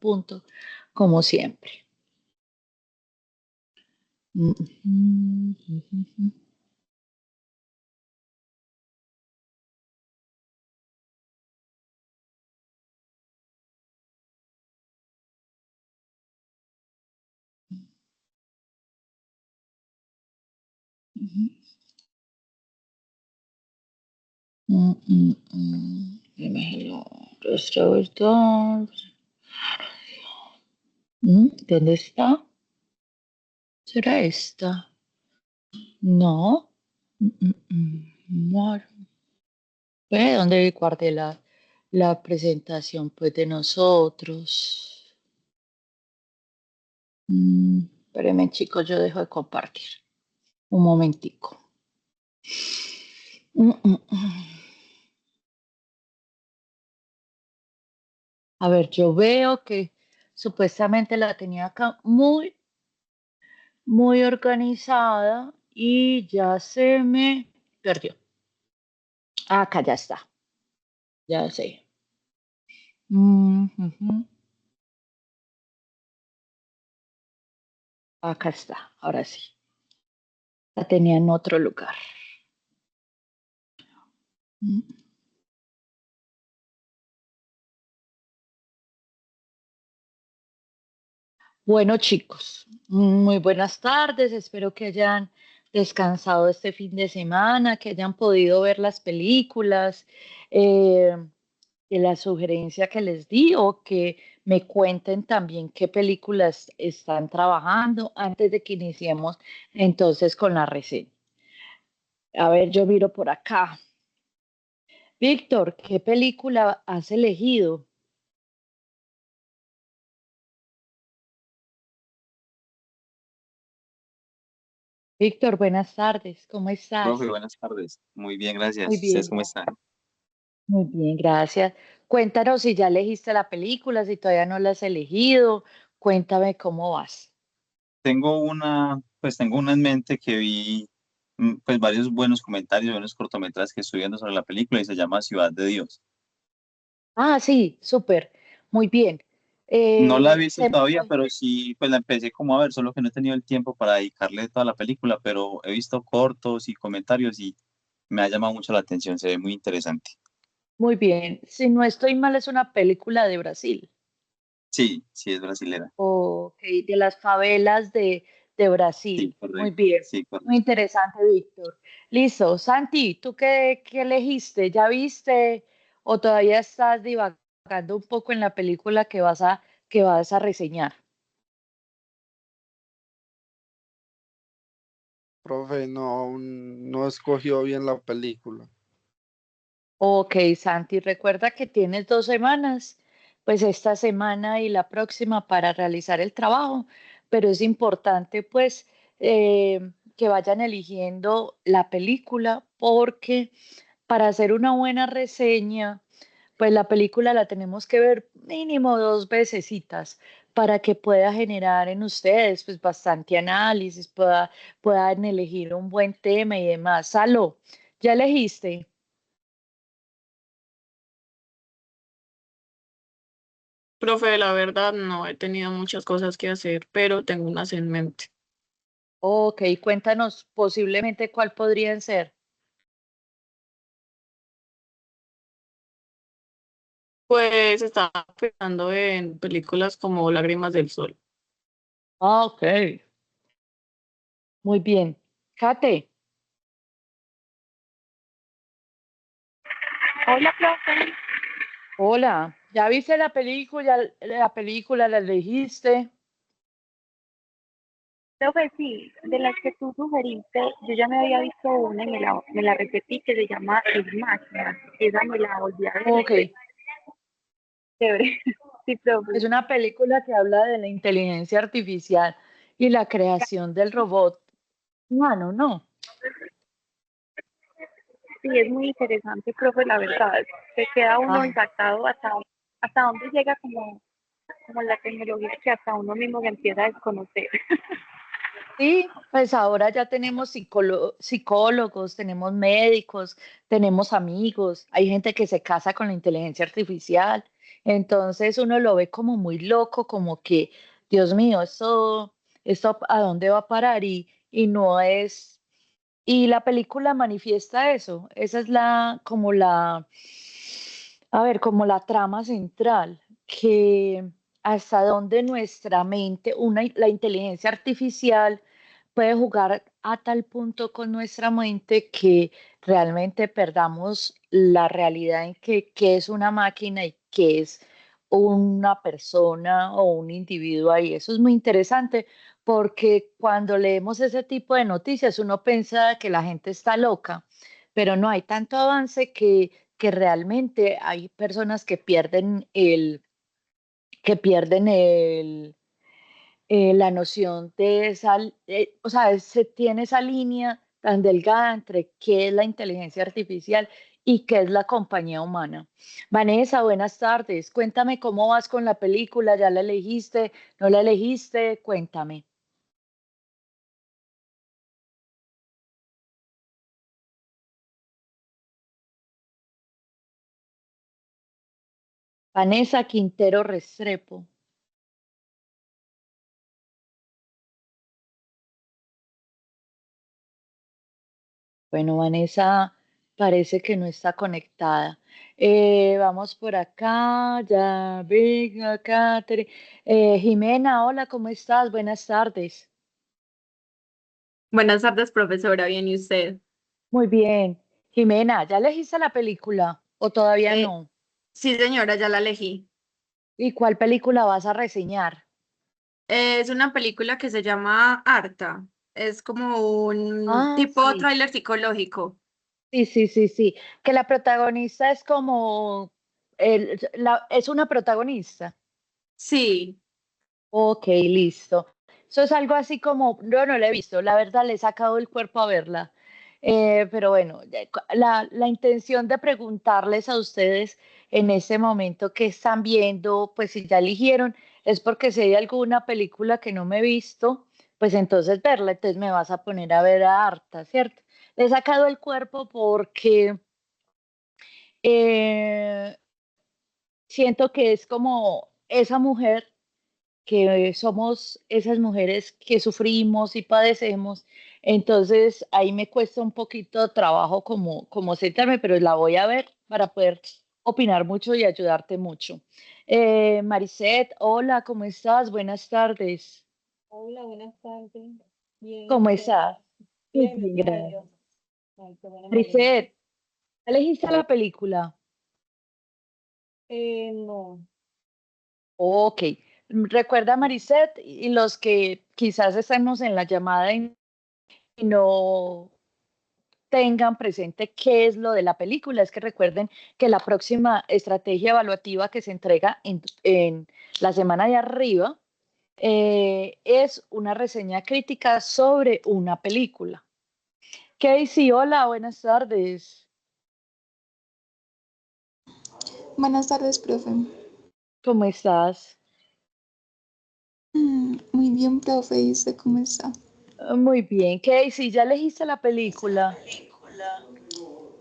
punto, como siempre. ¿Dónde está? ¿Será esta? No. No. Ve dónde guardé la presentación pues de nosotros. Espérenme, chicos, yo dejo de compartir. Un momentico. A ver, yo veo que supuestamente la tenía acá muy, muy organizada y ya se me perdió. Acá ya está. Ya sé. Acá está. Ahora sí. La tenía en otro lugar. Bueno, chicos, muy buenas tardes. Espero que hayan descansado este fin de semana, que hayan podido ver las películas, eh, de la sugerencia que les di o que me cuenten también qué películas están trabajando antes de que iniciemos entonces con la reseña. A ver, yo miro por acá. Víctor, ¿qué película has elegido? Víctor, buenas tardes. ¿Cómo Profe, estás? buenas tardes. Muy bien, Muy gracias. ¿Ustedes bien, cómo están? muy bien, gracias. Cuéntanos si ya elegiste la película, si todavía no la has elegido. Cuéntame cómo vas. Tengo una en mente que vi, pues varios buenos comentarios, buenos cortometrajes que estoy viendo sobre la película y se llama Ciudad de Dios. Ah, sí, súper. Muy bien. No la he visto Se me todavía, fue. pero sí, pues la empecé como a ver, solo que no he tenido el tiempo para dedicarle toda la película, pero he visto cortos y comentarios y me ha llamado mucho la atención, se ve muy interesante. Muy bien. Si no estoy mal, es una película de Brasil. Sí, sí, es brasilera. Ok, de las favelas de Sí, Brasil. Muy correcto. bien. Sí, Muy correcto. interesante, Víctor. Listo. Santi, ¿tú qué elegiste? ¿Ya viste o todavía estás divagando un poco en la película que vas a reseñar? Profe, no, aún no escogió bien la película. Ok, Santi, recuerda que tienes 2 semanas, pues esta semana y la próxima para realizar el trabajo, pero es importante pues que vayan eligiendo la película porque para hacer una buena reseña, pues la película la tenemos que ver mínimo 2 vecesitas para que pueda generar en ustedes pues bastante análisis, puedan elegir un buen tema y demás. Salo, ¿ya elegiste? Profe, la verdad no he tenido muchas cosas que hacer, pero tengo unas en mente. Ok, cuéntanos posiblemente cuál podrían ser. Pues estaba pensando en películas como Lágrimas del Sol. Ah, ok, muy bien. Kate, Hola, profe. hola, ¿ya viste la película? ¿La película la elegiste? Profe, sí, de las que tú sugeriste, yo ya me había visto una y me la repetí que se llama El Máquina. Esa me la volví a ver y Ok, pues, chévere. Sí, profe. es una película que habla de la inteligencia artificial y la creación del robot humano, ¿no? Sí, es muy interesante, profe, la verdad. Se queda uno Ah, impactado hasta dónde llega como la tecnología que hasta uno mismo se empieza a desconocer. sí, pues ahora ya tenemos psicólogos, tenemos médicos, tenemos amigos, hay gente que se casa con la inteligencia artificial. Entonces uno lo ve como muy loco, como que, Dios mío, esto a dónde va a parar y no es, y la película manifiesta eso, esa es como la trama central, que hasta dónde nuestra mente, la inteligencia artificial puede jugar a tal punto con nuestra mente que realmente perdamos la realidad en que es una máquina y que es una persona o un individuo ahí. Eso es muy interesante porque cuando leemos ese tipo de noticias uno piensa que la gente está loca, pero no hay tanto avance que realmente hay personas que pierden la noción de o sea, se tiene esa línea tan delgada entre qué es la inteligencia artificial y qué es la compañía humana. Vanessa, buenas tardes. Cuéntame cómo vas con la película. ¿Ya la elegiste? ¿No la elegiste? Cuéntame. Vanessa Quintero Restrepo. Bueno, Vanessa parece que no está conectada. Vamos por acá, ya, venga, Catherine. Jimena, hola, ¿cómo estás? Buenas tardes. Buenas tardes, profesora. Bien, ¿y usted? Muy bien. Jimena, ¿ya elegiste la película o todavía Eh, no? sí, señora, ya la elegí. ¿Y cuál película vas a reseñar? Es una película que se llama Arta. Es como un Ah, tipo sí, tráiler psicológico. sí, sí, sí, sí. Que la protagonista es como, es una protagonista. Sí. Ok, listo. Eso es algo así como, yo no la he visto, la verdad le he sacado el cuerpo a verla. Pero bueno, la intención de preguntarles a ustedes en este momento qué están viendo, pues si ya eligieron, es porque si hay alguna película que no me he visto, pues entonces verla, entonces me vas a poner a ver a harta, ¿cierto? Le he sacado el cuerpo porque eh, siento que es como esa mujer que somos esas mujeres que sufrimos y padecemos, entonces ahí me cuesta un poquito de trabajo como sentarme, pero la voy a ver para poder opinar mucho y ayudarte mucho. Maricet, hola, ¿cómo estás? Buenas tardes. Hola, buenas tardes. Bien, ¿y ¿Cómo usted? estás? Muy Bien, bien, gracias a gracias. Dios. Ay, qué bueno, me alegro. Maricet, ¿elegiste la película? No. Ok. Recuerda, Maricet, y los que quizás estamos en la llamada y no tengan presente qué es lo de la película. Es que recuerden que la próxima estrategia evaluativa que se entrega en la semana de arriba es una reseña crítica sobre una película. Casey, hola, buenas tardes. Buenas tardes, profe. ¿Cómo estás? Muy bien, profe. ¿Y usted cómo está? Muy bien. Casey, ¿ya elegiste la película?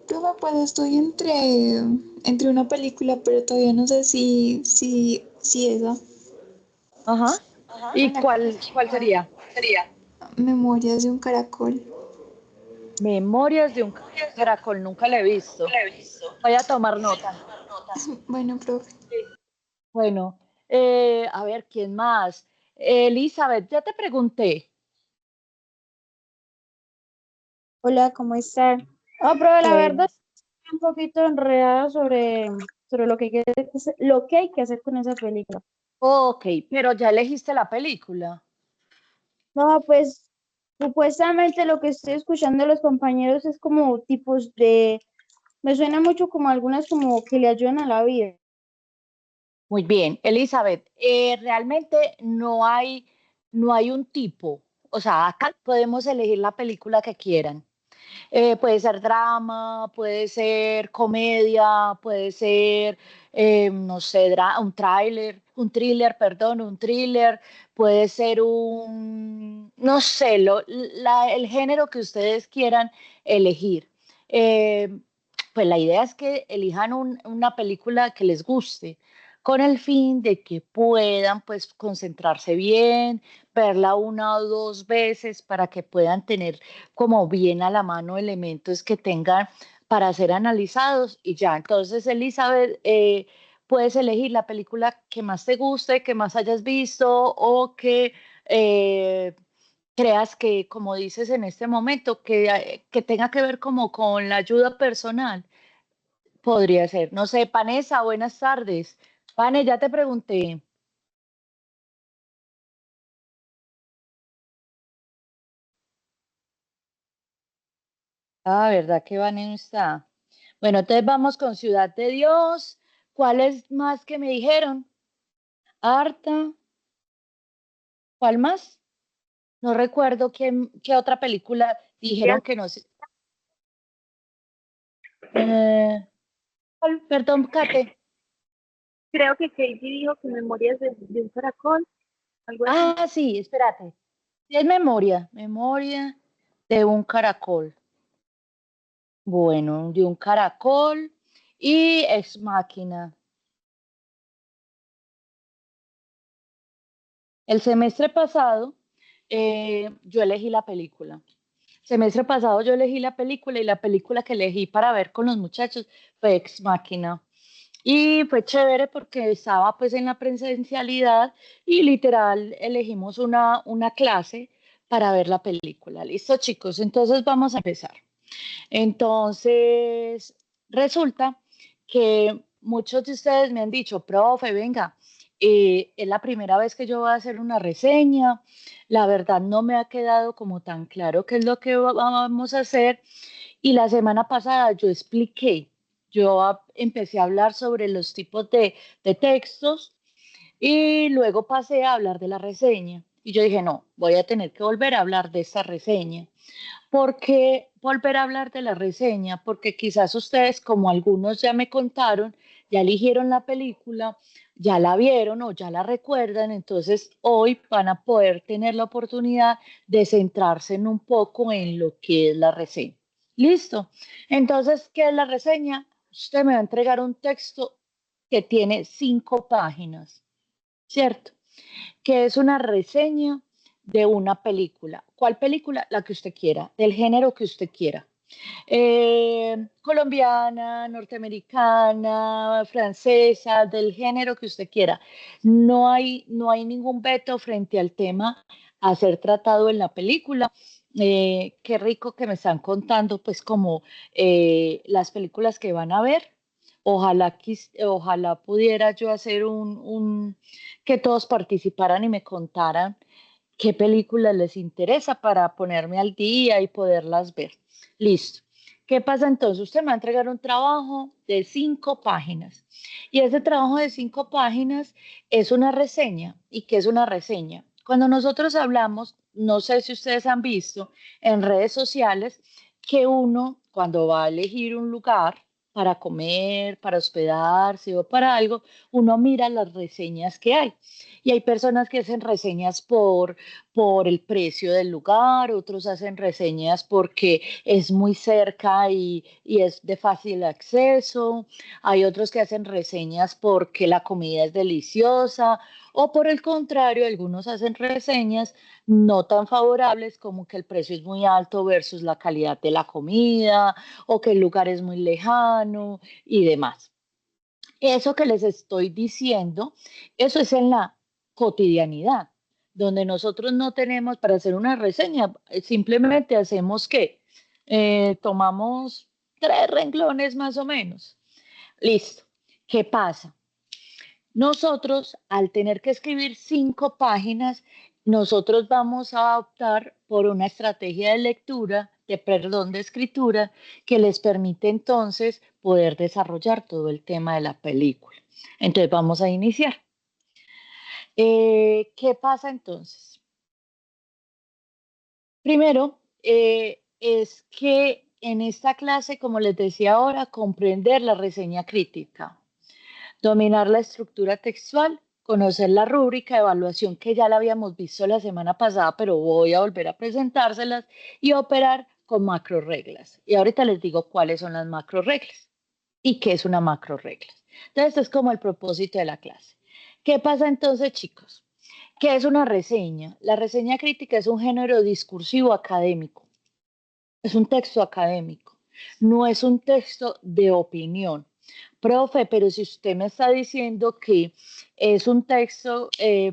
Profe, pues estoy entre una película, pero todavía no sé si esa. Ajá. ¿Y Hola, cuál sería? Memorias de un caracol. Memorias de un caracol, nunca la he visto. Voy a tomar nota. Bueno, profe. Bueno, a ver, ¿quién más? Elizabeth, ya te pregunté. Hola, ¿cómo están? No, pero la verdad Bueno, estoy un poquito enredada sobre lo que hay que hacer con esa película. ok, pero ya elegiste la película. No, pues supuestamente lo que estoy escuchando de los compañeros es como tipos me suena mucho como algunas como que le ayudan a la vida. Muy bien, Elizabeth, realmente no hay un tipo. O sea, acá podemos elegir la película que quieran. Puede ser drama, puede ser comedia, puede ser, no sé, un thriller, perdón, un thriller, puede ser no sé, el género que ustedes quieran elegir. Eh, pues la idea es que elijan una película que les guste, con el fin de que puedan pues concentrarse bien, verla una o dos veces para que puedan tener como bien a la mano elementos que tengan para ser analizados y ya. Entonces, Elizabeth, puedes elegir la película que más te guste, que más hayas visto o que eh, creas que, como dices en este momento, que tenga que ver como con la ayuda personal. Podría ser. No sé, Vanessa, buenas tardes. Vane, ya te pregunté. Ah, ¿verdad que Vane no está? Bueno, entonces vamos con Ciudad de Dios. ¿Cuál es más que me dijeron? Arta. ¿Cuál más? No recuerdo qué otra película Ya dijeron que no sé. ¿Cuál? Perdón, Kate. creo que Katie dijo que Memorias de un caracol, algo así. Ah, sí, espérate. Sí, es memoria. Memoria de un caracol. Bueno, de un caracol y Ex Máquina. El semestre pasado yo elegí la película. Semestre pasado yo elegí la película y la película que elegí para ver con los muchachos fue Ex Máquina. Y fue chévere porque estaba pues en la presencialidad y literal elegimos una clase para ver la película. Listo, chicos, entonces vamos a empezar. Entonces, resulta que muchos de ustedes me han dicho, profe, venga, es la primera vez que yo voy a hacer una reseña. La verdad no me ha quedado como tan claro qué es lo que vamos a hacer. Y la semana pasada yo expliqué, empecé a hablar sobre los tipos de textos y luego pasé a hablar de la reseña. Y yo dije, no, voy a tener que volver a hablar de esta reseña. ¿Por qué volver a hablar de la reseña? Porque quizás ustedes, como algunos ya me contaron, ya eligieron la película, ya la vieron o ya la recuerdan, entonces hoy van a poder tener la oportunidad de centrarse en un poco en lo que es la reseña. ¿Listo? Entonces, ¿qué es la reseña? Usted me va a entregar un texto que tiene 5 páginas, ¿cierto? Que es una reseña de una película. ¿Cuál película? La que usted quiera, del género que usted quiera. Colombiana, norteamericana, francesa, del género que usted quiera. No hay ningún veto frente al tema a ser tratado en la película. Qué rico que me están contando, pues, como las películas que van a ver. Ojalá pudiera yo hacer que todos participaran y me contaran qué películas les interesa para ponerme al día y poderlas ver. Listo. ¿Qué pasa entonces? Usted me va a entregar un trabajo de 5 páginas y ese trabajo de 5 páginas es una reseña. ¿Y qué es una reseña? Cuando nosotros hablamos, no sé si ustedes han visto en redes sociales que uno, cuando va a elegir un lugar para comer, para hospedarse o para algo, uno mira las reseñas que hay. Y hay personas que hacen reseñas por el precio del lugar, otros hacen reseñas porque es muy cerca y es de fácil acceso, hay otros que hacen reseñas porque la comida es deliciosa, o por el contrario, algunos hacen reseñas no tan favorables como que el precio es muy alto versus la calidad de la comida, o que el lugar es muy lejano y demás. Eso que les estoy diciendo, eso es en la cotidianidad, donde nosotros no tenemos para hacer una reseña, simplemente hacemos que tomamos 3 renglones más o menos. Listo. ¿Qué pasa? Nosotros, al tener que escribir 5 páginas, nosotros vamos a optar por una estrategia de lectura, perdón, de escritura, que les permite entonces poder desarrollar todo el tema de la película. Entonces vamos a iniciar. ¿Qué pasa entonces? Primero, es que en esta clase, como les decía ahora, comprender la reseña crítica. Dominar la estructura textual, conocer la rúbrica de evaluación que ya la habíamos visto la semana pasada, pero voy a volver a presentárselas y operar con macro reglas. Y ahorita les digo cuáles son las macro reglas y qué es una macro regla. Entonces, esto es como el propósito de la clase. ¿Qué pasa entonces, chicos? ¿Qué es una reseña? La reseña crítica es un género discursivo académico. Es un texto académico, no es un texto de opinión. Profe, pero si usted me está diciendo que es un texto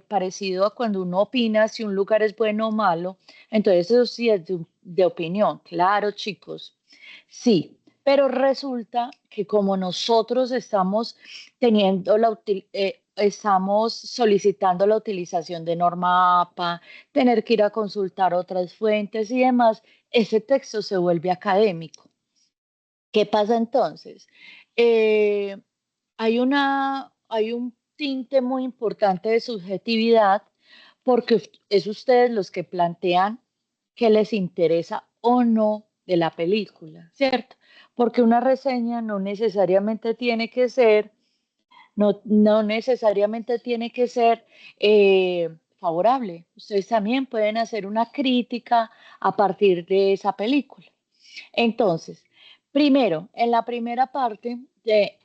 parecido a cuando uno opina si un lugar es bueno o malo, entonces eso sí es de opinión. Claro, chicos, sí, pero resulta que como nosotros estamos teniendo estamos solicitando la utilización de norma APA, tener que ir a consultar otras fuentes y demás, ese texto se vuelve académico. ¿Qué pasa entonces? Eh, hay un tinte muy importante de subjetividad porque es ustedes los que plantean qué les interesa o no de la película, ¿cierto? Porque una reseña no necesariamente tiene que ser, no necesariamente tiene que ser favorable. Ustedes también pueden hacer una crítica a partir de esa película. Entonces, primero, en la primera parte,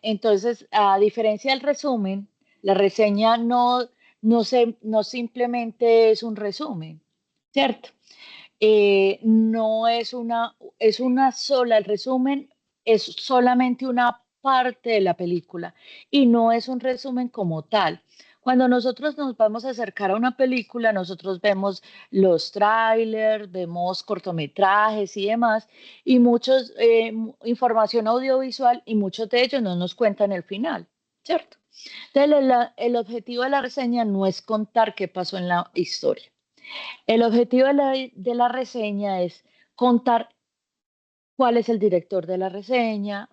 entonces, a diferencia del resumen, la reseña no simplemente es un resumen, ¿cierto? No es una sola, el resumen es solamente una parte de la película y no es un resumen como tal. Cuando nosotros nos vamos a acercar a una película, nosotros vemos los trailers, vemos cortometrajes y demás, y información audiovisual, y muchos de ellos no nos cuentan el final, ¿cierto? Entonces, el objetivo de la reseña no es contar qué pasó en la historia. El objetivo de la reseña es contar cuál es el director de la reseña,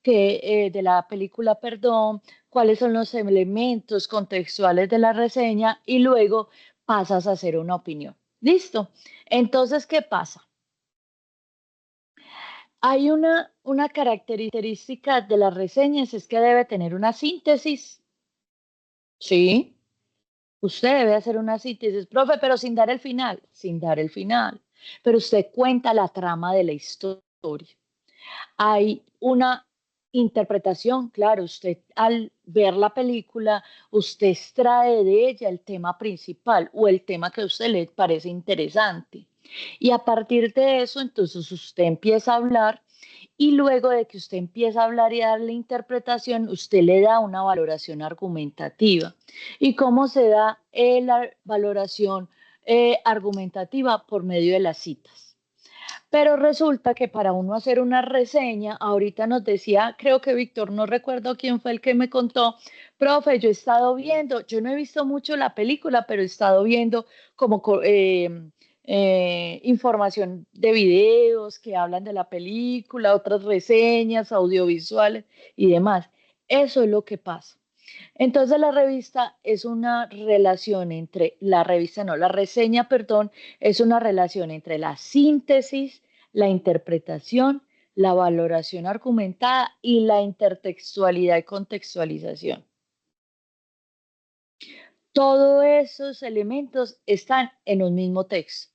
de la película, perdón, cuáles son los elementos contextuales de la reseña y luego pasas a hacer una opinión. ¿Listo? Entonces, ¿qué pasa? Hay una característica de las reseñas, es que debe tener una síntesis. Sí, usted debe hacer una síntesis, profe, pero sin dar el final, sin dar el final. Pero usted cuenta la trama de la historia. Hay una interpretación, claro, usted al ver la película, usted extrae de ella el tema principal o el tema que a usted le parece interesante. Y a partir de eso, entonces usted empieza a hablar y luego de que usted empieza a hablar y a darle interpretación, usted le da una valoración argumentativa. ¿Y cómo se da la valoración argumentativa? Por medio de las citas. Pero resulta que para uno hacer una reseña, ahorita nos decía, creo que Víctor, no recuerdo quién fue el que me contó, profe, yo he estado viendo, yo no he visto mucho la película, pero he estado viendo como información de videos que hablan de la película, otras reseñas audiovisuales y demás. Eso es lo que pasa. Entonces la revista es una relación entre, la reseña, perdón, es una relación entre la síntesis, la interpretación, la valoración argumentada y la intertextualidad y contextualización. Todos esos elementos están en un mismo texto.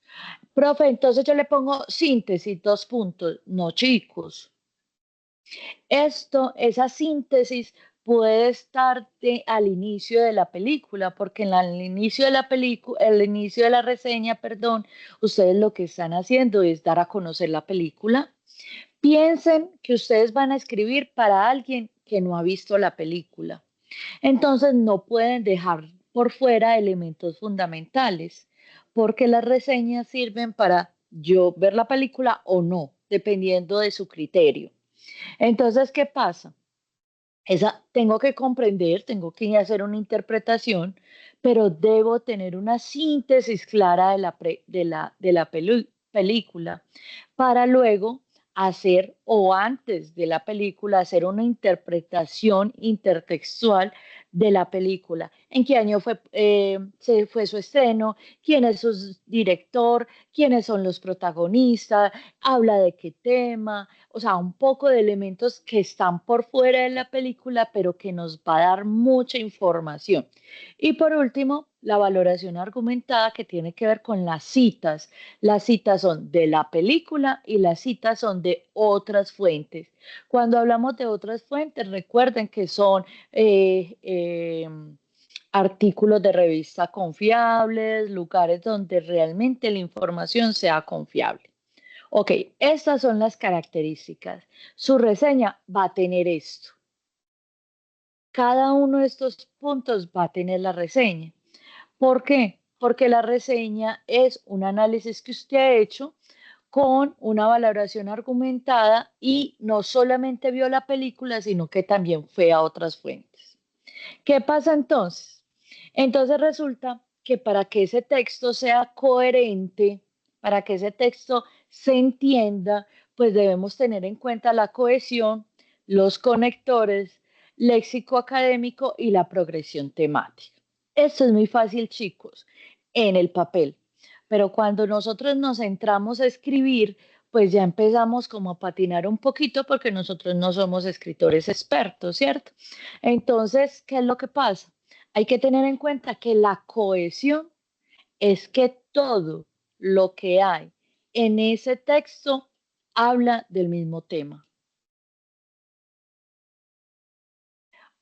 Profe, entonces yo le pongo síntesis, 2 puntos. No, chicos. Esa síntesis puede estar al inicio de la película, porque al inicio de la película, el inicio de la reseña, perdón, ustedes lo que están haciendo es dar a conocer la película. Piensen que ustedes van a escribir para alguien que no ha visto la película. Entonces no pueden dejar por fuera elementos fundamentales, porque las reseñas sirven para yo ver la película o no, dependiendo de su criterio. Entonces, ¿qué pasa? Tengo que comprender, tengo que hacer una interpretación, pero debo tener una síntesis clara de la película para luego hacer o antes de la película hacer una interpretación intertextual de la película. ¿En qué año fue su estreno? ¿Quién es su director? ¿Quiénes son los protagonistas? ¿Habla de qué tema? O sea, un poco de elementos que están por fuera de la película, pero que nos va a dar mucha información. Y por último, la valoración argumentada, que tiene que ver con las citas. Las citas son de la película y las citas son de otras fuentes. Cuando hablamos de otras fuentes, recuerden que son artículos de revista confiables, lugares donde realmente la información sea confiable. Ok, estas son las características. Su reseña va a tener esto. Cada uno de estos puntos va a tener la reseña. ¿Por qué? Porque la reseña es un análisis que usted ha hecho con una valoración argumentada y no solamente vio la película, sino que también fue a otras fuentes. ¿Qué pasa entonces? Entonces resulta que para que ese texto sea coherente, para que ese texto se entienda, pues debemos tener en cuenta la cohesión, los conectores, léxico académico y la progresión temática. Esto es muy fácil, chicos, en el papel, pero cuando nosotros nos centramos a escribir, pues ya empezamos como a patinar un poquito porque nosotros no somos escritores expertos, ¿cierto? Entonces, ¿qué es lo que pasa? Hay que tener en cuenta que la cohesión es que todo lo que hay en ese texto habla del mismo tema.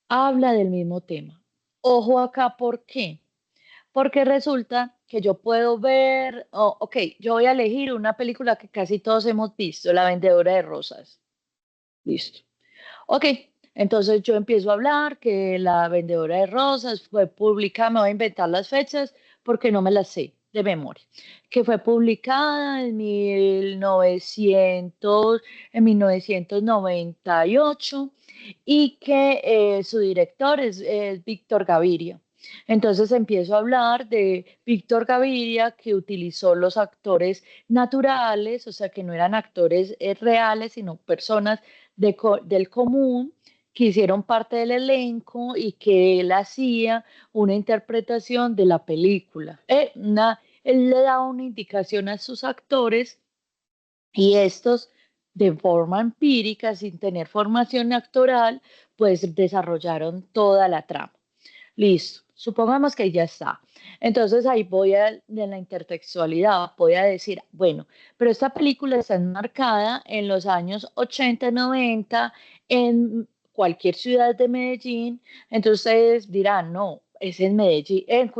Habla del mismo tema. Ojo acá, ¿por qué? Porque resulta que yo puedo ver, ok, yo voy a elegir una película que casi todos hemos visto, La Vendedora de Rosas. Listo. Ok, entonces yo empiezo a hablar que La Vendedora de Rosas fue publicada, me voy a inventar las fechas porque no me las sé de memoria, que fue publicada en 1998 y que su director es Víctor Gaviria. Entonces empiezo a hablar de Víctor Gaviria, que utilizó los actores naturales, o sea, que no eran actores reales, sino personas del común que hicieron parte del elenco y que él hacía una interpretación de la película. Él le daba una indicación a sus actores y estos, de forma empírica, sin tener formación actoral, pues desarrollaron toda la trama. Listo, supongamos que ya está. Entonces ahí voy de la intertextualidad, voy a decir, bueno, pero esta película está enmarcada en los años 80, 90, en cualquier ciudad de Medellín. Entonces ustedes dirán, no, es en Medellín, en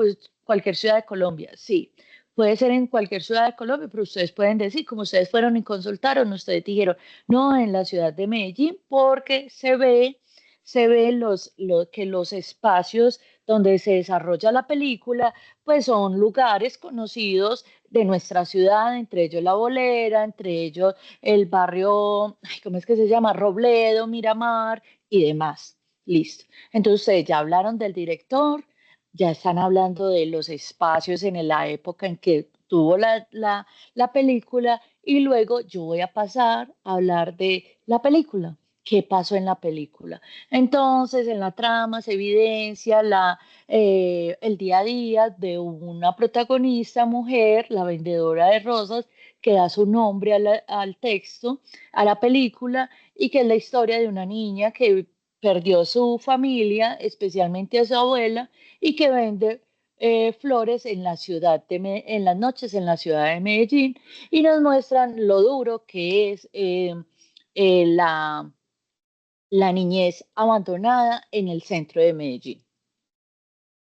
cualquier ciudad de Colombia, sí. Puede ser en cualquier ciudad de Colombia, pero ustedes pueden decir, como ustedes fueron y consultaron, ustedes dijeron, no, en la ciudad de Medellín, porque se ve que los espacios donde se desarrolla la película, pues son lugares conocidos de nuestra ciudad, entre ellos La Bolera, entre ellos el barrio, ay, ¿cómo es que se llama? Robledo, Miramar y demás. Listo. Entonces ustedes ya hablaron del director, ya están hablando de los espacios en la época en que tuvo la película y luego yo voy a pasar a hablar de la película. ¿Qué pasó en la película? Entonces, en la trama se evidencia el día a día de una protagonista mujer, la vendedora de rosas, que da su nombre al texto, a la película, y que es la historia de una niña que perdió su familia, especialmente a su abuela, y que vende flores en la ciudad en las noches en la ciudad de Medellín, y nos muestran lo duro que es la niñez abandonada en el centro de Medellín.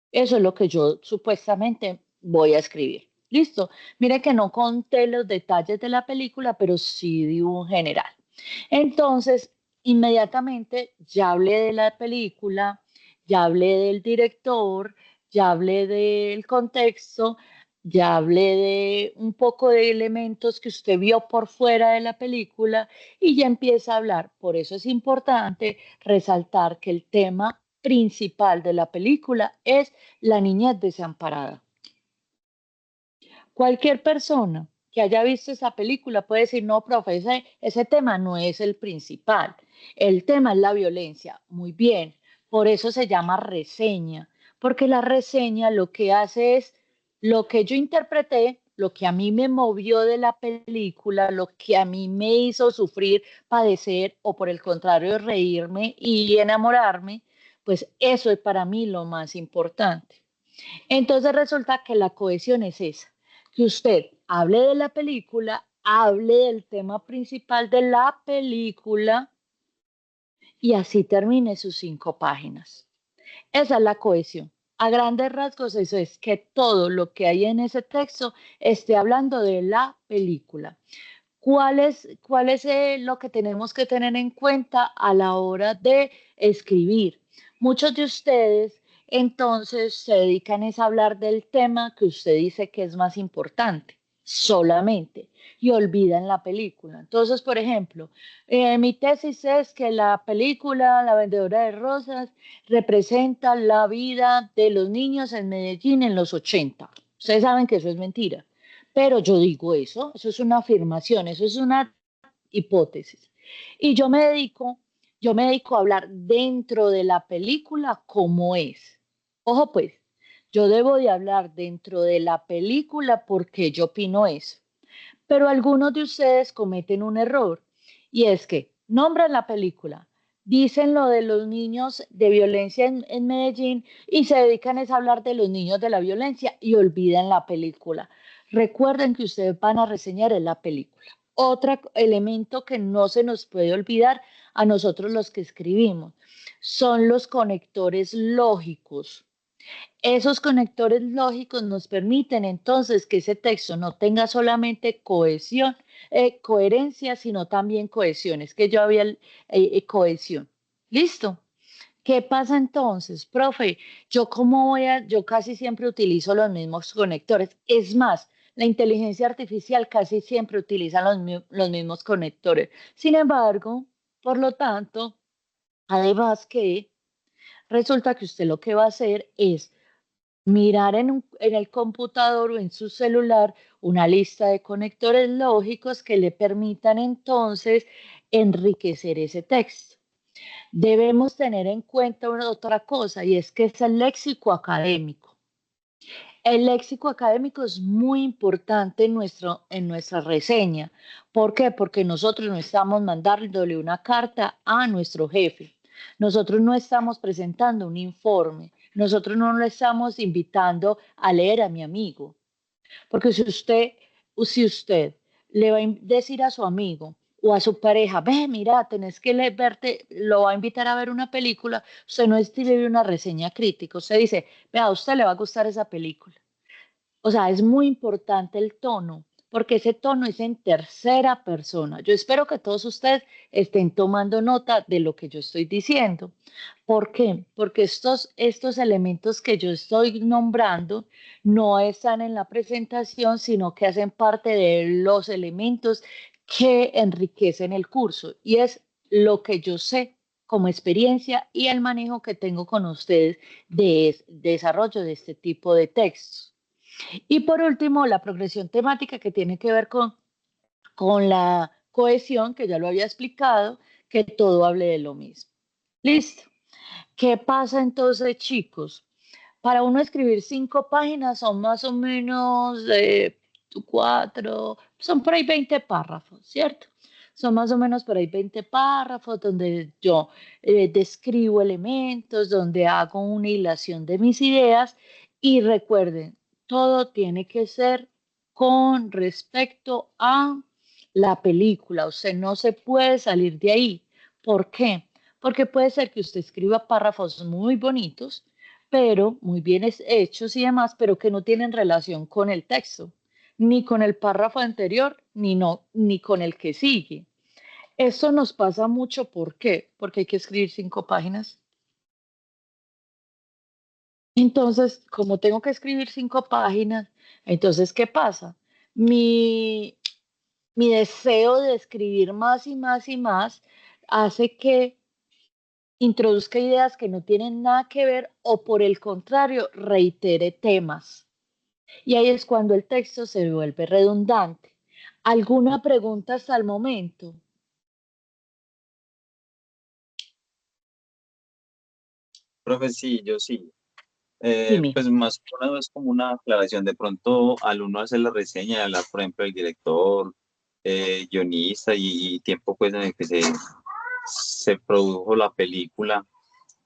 Eso es lo que yo supuestamente voy a escribir. Listo. Mire que no conté los detalles de la película, pero sí de un general. Entonces, inmediatamente ya hablé de la película, ya hablé del director, ya hablé del contexto, ya hablé de un poco de elementos que usted vio por fuera de la película y ya empieza a hablar. Por eso es importante resaltar que el tema principal de la película es la niñez desamparada. Cualquier persona que haya visto esa película puede decir, no, profe, ese tema no es el principal. El tema es la violencia. Muy bien, por eso se llama reseña, porque la reseña lo que hace es lo que yo interpreté, lo que a mí me movió de la película, lo que a mí me hizo sufrir, padecer o por el contrario reírme y enamorarme, pues eso es para mí lo más importante. Entonces resulta que la cohesión es esa, que usted hable de la película, hable del tema principal de la película y así termine sus 5 páginas. Esa es la cohesión. A grandes rasgos, eso es que todo lo que hay en ese texto esté hablando de la película. ¿Cuál es lo que tenemos que tener en cuenta a la hora de escribir? Muchos de ustedes entonces se dedican es a hablar del tema que usted dice que es más importante, solamente, y olvidan la película. Entonces, por ejemplo, mi tesis es que la película La Vendedora de Rosas representa la vida de los niños en Medellín en los 80. Ustedes saben que eso es mentira. Pero yo digo eso es una afirmación, eso es una hipótesis. Y yo me dedico a hablar dentro de la película como es. Ojo pues, yo debo de hablar dentro de la película porque yo opino eso. Pero algunos de ustedes cometen un error y es que nombran la película, dicen lo de los niños de violencia en Medellín y se dedican es a hablar de los niños de la violencia y olvidan la película. Recuerden que ustedes van a reseñar en la película. Otro elemento que no se nos puede olvidar a nosotros los que escribimos son los conectores lógicos. Esos conectores lógicos nos permiten entonces que ese texto no tenga solamente coherencia, sino también cohesión. Es que yo había cohesión. ¿Listo? ¿Qué pasa entonces, profe? Yo casi siempre utilizo los mismos conectores. Es más, la inteligencia artificial casi siempre utiliza los mismos conectores. Sin embargo, por lo tanto, además que resulta que usted lo que va a hacer es mirar en el computador o en su celular una lista de conectores lógicos que le permitan entonces enriquecer ese texto. Debemos tener en cuenta otra cosa y es que es el léxico académico. El léxico académico es muy importante en nuestra reseña. ¿Por qué? Porque nosotros no estamos mandándole una carta a nuestro jefe. Nosotros no estamos presentando un informe. Nosotros no lo estamos invitando a leer a mi amigo. Porque si usted le va a decir a su amigo o a su pareja, ve, mira, tenés que verte, lo va a invitar a ver una película, usted no escribe una reseña crítica, usted dice, vea, a usted le va a gustar esa película. O sea, es muy importante el tono, porque ese tono es en tercera persona. Yo espero que todos ustedes estén tomando nota de lo que yo estoy diciendo. ¿Por qué? Porque estos elementos que yo estoy nombrando no están en la presentación, sino que hacen parte de los elementos que enriquecen el curso. Y es lo que yo sé como experiencia y el manejo que tengo con ustedes de desarrollo de este tipo de textos. Y por último, la progresión temática que tiene que ver con la cohesión, que ya lo había explicado, que todo hable de lo mismo. Listo. ¿Qué pasa entonces, chicos? Para uno escribir 5 páginas son más o menos 4, son por ahí 20 párrafos, ¿cierto? Son más o menos por ahí 20 párrafos donde yo describo elementos, donde hago una hilación de mis ideas y recuerden, todo tiene que ser con respecto a la película, o sea, no se puede salir de ahí. ¿Por qué? Porque puede ser que usted escriba párrafos muy bonitos, pero muy bien hechos y demás, pero que no tienen relación con el texto, ni con el párrafo anterior, ni con el que sigue. Esto nos pasa mucho, ¿por qué? Porque hay que escribir 5 páginas. Entonces, como tengo que escribir 5 páginas, entonces, ¿qué pasa? Mi deseo de escribir más y más y más hace que introduzca ideas que no tienen nada que ver o por el contrario, reitere temas. Y ahí es cuando el texto se vuelve redundante. ¿Alguna pregunta hasta el momento? Profe, sí, yo sí. Dime. Pues más que nada es como una aclaración. De pronto, al uno hacer la reseña, hablar, por ejemplo, el director, guionista y tiempo pues en el que se produjo la película,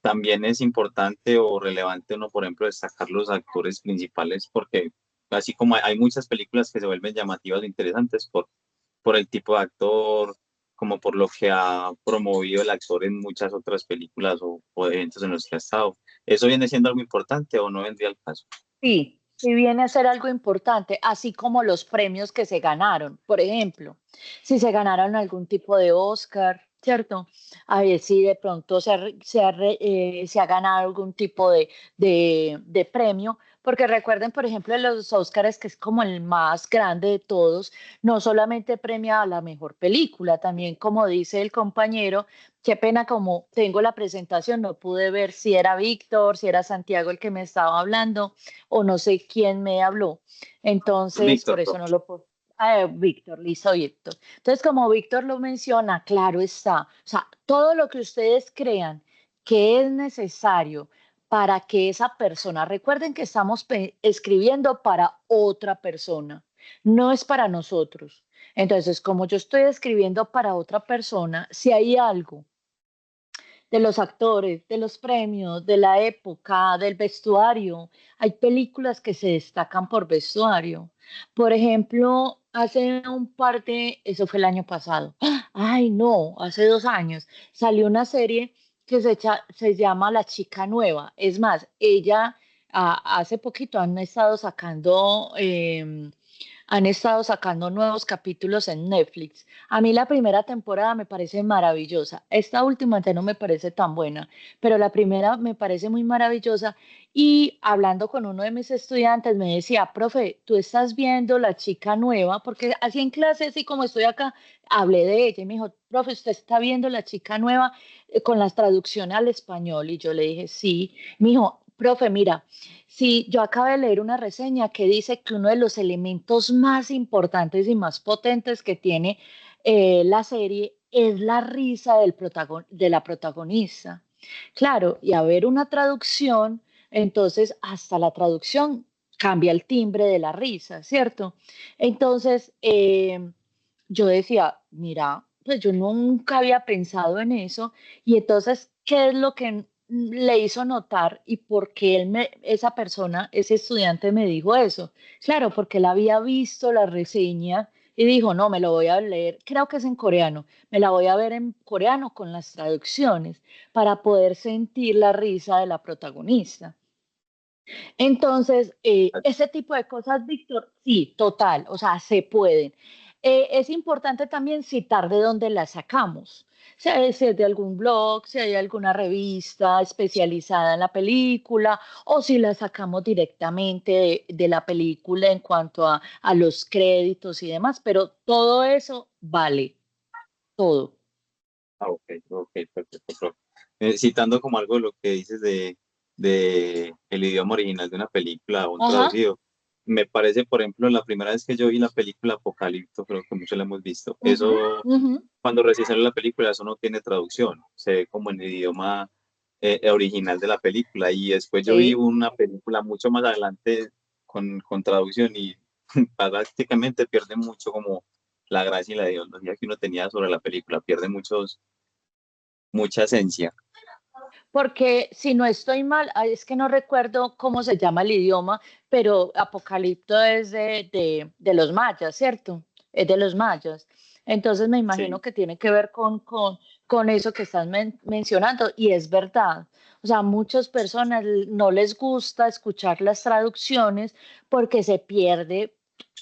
también es importante o relevante uno, por ejemplo, destacar los actores principales, porque así como hay muchas películas que se vuelven llamativas e interesantes por el tipo de actor, como por lo que ha promovido el actor en muchas otras películas o eventos en los que ha estado. ¿Eso viene siendo algo importante o no vendría al caso? Sí, sí viene a ser algo importante, así como los premios que se ganaron. Por ejemplo, si se ganaron algún tipo de Oscar, ¿cierto? A ver si de pronto se ha ganado algún tipo de premio, porque recuerden, por ejemplo, los Oscars, que es como el más grande de todos, no solamente premia a la mejor película, también como dice el compañero. Qué pena, como tengo la presentación, no pude ver si era Víctor, si era Santiago el que me estaba hablando o no sé quién me habló. Entonces, por Víctor, eso no lo puedo. Víctor, listo, Víctor. Entonces, como Víctor lo menciona, claro está. O sea, todo lo que ustedes crean que es necesario para que esa persona, recuerden que estamos escribiendo para otra persona, no es para nosotros. Entonces, como yo estoy escribiendo para otra persona, si hay algo de los actores, de los premios, de la época, del vestuario. Hay películas que se destacan por vestuario. Por ejemplo, hace un par de, eso fue el año pasado. Ay, no, hace 2 años salió una serie que se llama La Chica Nueva. Es más, ella hace poquito han estado sacando nuevos capítulos en Netflix. A mí la primera temporada me parece maravillosa. Esta última ya no me parece tan buena, pero la primera me parece muy maravillosa. Y hablando con uno de mis estudiantes, me decía, profe, tú estás viendo La Chica Nueva, porque así en clase, así como estoy acá, hablé de ella y me dijo, profe, ¿usted está viendo La Chica Nueva con las traducciones al español? Y yo le dije, sí. Me dijo, profe, mira. Sí, yo acabo de leer una reseña que dice que uno de los elementos más importantes y más potentes que tiene la serie es la risa de la protagonista. Claro, y a ver una traducción, entonces hasta la traducción cambia el timbre de la risa, ¿cierto? Entonces, yo decía, mira, pues yo nunca había pensado en eso y entonces, ¿qué es lo que le hizo notar y por qué esa persona, ese estudiante me dijo eso? Claro, porque él había visto la reseña y dijo, no, me lo voy a leer, creo que es en coreano, me la voy a ver en coreano con las traducciones para poder sentir la risa de la protagonista. Entonces, ese tipo de cosas, Víctor, sí, total, o sea, se pueden. Es importante también citar de dónde las sacamos. Si es de algún blog, si hay alguna revista especializada en la película, o si la sacamos directamente de la película en cuanto a los créditos y demás, pero todo eso vale, todo. Ok, ok, perfecto, profe. Citando como algo de lo que dices de el idioma original de una película o un Ajá. traducido, me parece, por ejemplo, la primera vez que yo vi la película Apocalipto, creo que muchos la hemos visto, Ujú, eso, ujú. cuando recién salió la película, eso no tiene traducción, se ve como en el idioma original de la película, y después yo vi Sí. una película mucho más adelante con traducción y prácticamente pierde mucho como la gracia y la ideología que uno tenía sobre la película, pierde mucha esencia. Porque si no estoy mal, ay, es que no recuerdo cómo se llama el idioma, pero Apocalipto es de los mayas, ¿cierto? Es de los mayas. Entonces me imagino Sí, que tiene que ver con eso que estás mencionando y es verdad. O sea, muchas personas no les gusta escuchar las traducciones porque se pierde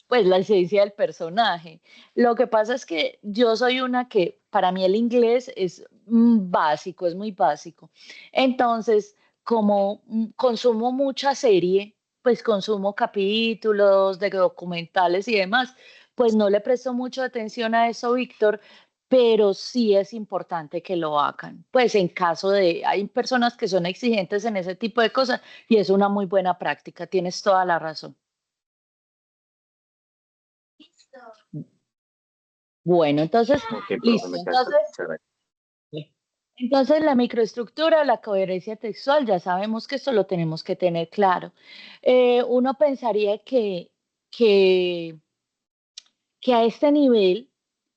pues la esencia del personaje. Lo que pasa es que yo soy una que para mí el inglés es básico, es muy básico. Entonces, como consumo mucha serie, pues consumo capítulos de documentales y demás, pues no le presto mucha atención a eso, Víctor, pero sí es importante que lo hagan. Pues en caso de, hay personas que son exigentes en ese tipo de cosas y es una muy buena práctica, tienes toda la razón. Bueno, entonces, ok, profe, listo. me queda claro. Muchas gracias. Entonces, la microestructura, la coherencia textual, ya sabemos que esto lo tenemos que tener claro. Uno pensaría que, que a este nivel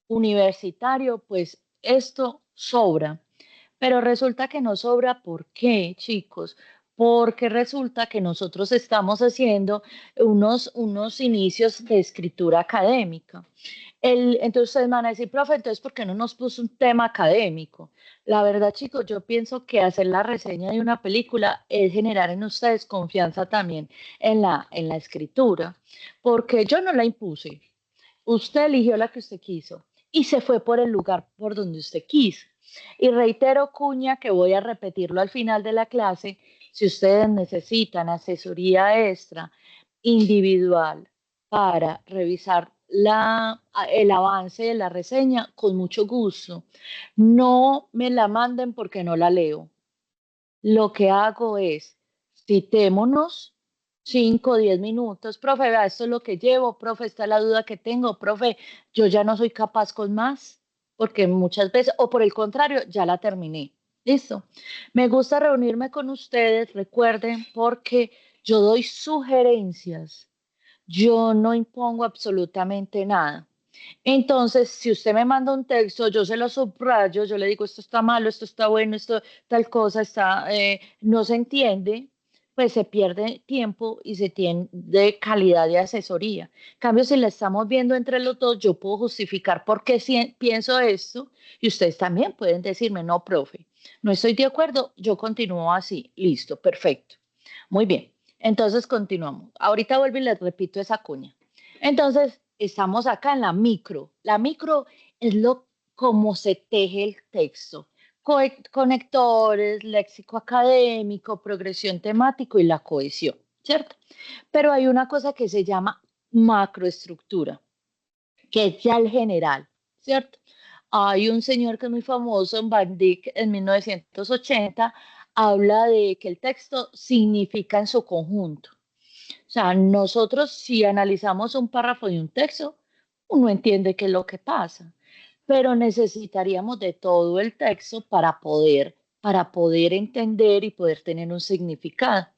universitario, pues esto sobra. Pero resulta que no sobra. ¿Por qué, chicos? Porque resulta que nosotros estamos haciendo unos inicios de escritura académica. Entonces ustedes van a decir, profe, entonces, ¿por qué no nos puso un tema académico? La verdad, chicos, yo pienso que hacer la reseña de una película es generar en ustedes confianza también en la escritura, porque yo no la impuse. Usted eligió la que usted quiso y se fue por el lugar por donde usted quiso. Y reitero, cuña, que voy a repetirlo al final de la clase, si ustedes necesitan asesoría extra individual para revisar el avance de la reseña, con mucho gusto. No me la manden porque no la leo. Lo que hago es, citémonos 5 o 10 minutos, profe, vea, esto es lo que llevo, profe, esta es la duda que tengo, profe, yo ya no soy capaz con más, porque muchas veces, o por el contrario, ya la terminé. Listo. Me gusta reunirme con ustedes, recuerden, porque yo doy sugerencias, yo no impongo absolutamente nada. Entonces, si usted me manda un texto, yo se lo subrayo, yo le digo, esto está malo, esto está bueno, esto tal cosa está, no se entiende, pues se pierde tiempo y se tiene de calidad de asesoría. En cambio, si la estamos viendo entre los dos, yo puedo justificar por qué pienso esto y ustedes también pueden decirme, no, profe, no estoy de acuerdo, yo continúo así, listo, perfecto. Muy bien, entonces continuamos. Ahorita vuelvo y les repito esa cuña. Entonces, estamos acá en la micro. La micro es como se teje el texto. Conectores, léxico académico, progresión temático y la cohesión, ¿cierto? Pero hay una cosa que se llama macroestructura, que es ya el general, ¿cierto? Hay un señor que es muy famoso en Van Dyck en 1980, habla de que el texto significa en su conjunto. O sea, nosotros si analizamos un párrafo de un texto, uno entiende qué es lo que pasa, pero necesitaríamos de todo el texto para poder entender y poder tener un significado.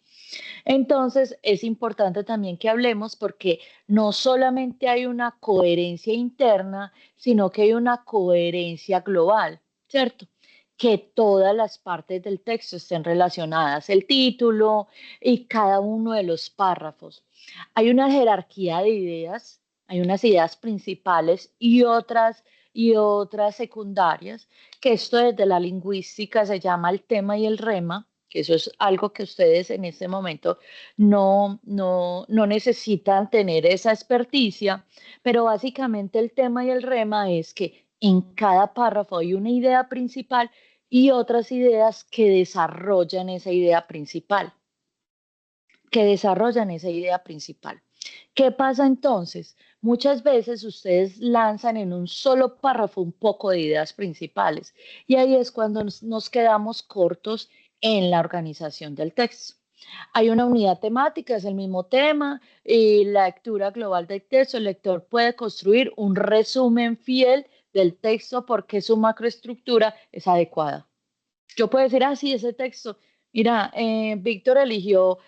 Entonces, es importante también que hablemos porque no solamente hay una coherencia interna, sino que hay una coherencia global, ¿cierto? Que todas las partes del texto estén relacionadas, el título y cada uno de los párrafos. Hay una jerarquía de ideas, hay unas ideas principales y otras secundarias, que esto desde la lingüística se llama el tema y el rema, que eso es algo que ustedes en este momento no necesitan tener esa experticia, pero básicamente el tema y el rema es que en cada párrafo hay una idea principal y otras ideas que desarrollan esa idea principal, ¿Qué pasa entonces? Muchas veces ustedes lanzan en un solo párrafo un poco de ideas principales y ahí es cuando nos quedamos cortos en la organización del texto. Hay una unidad temática, es el mismo tema, y la lectura global del texto. El lector puede construir un resumen fiel del texto porque su macroestructura es adecuada. Yo puedo decir, sí, ese texto, mira, Víctor eligió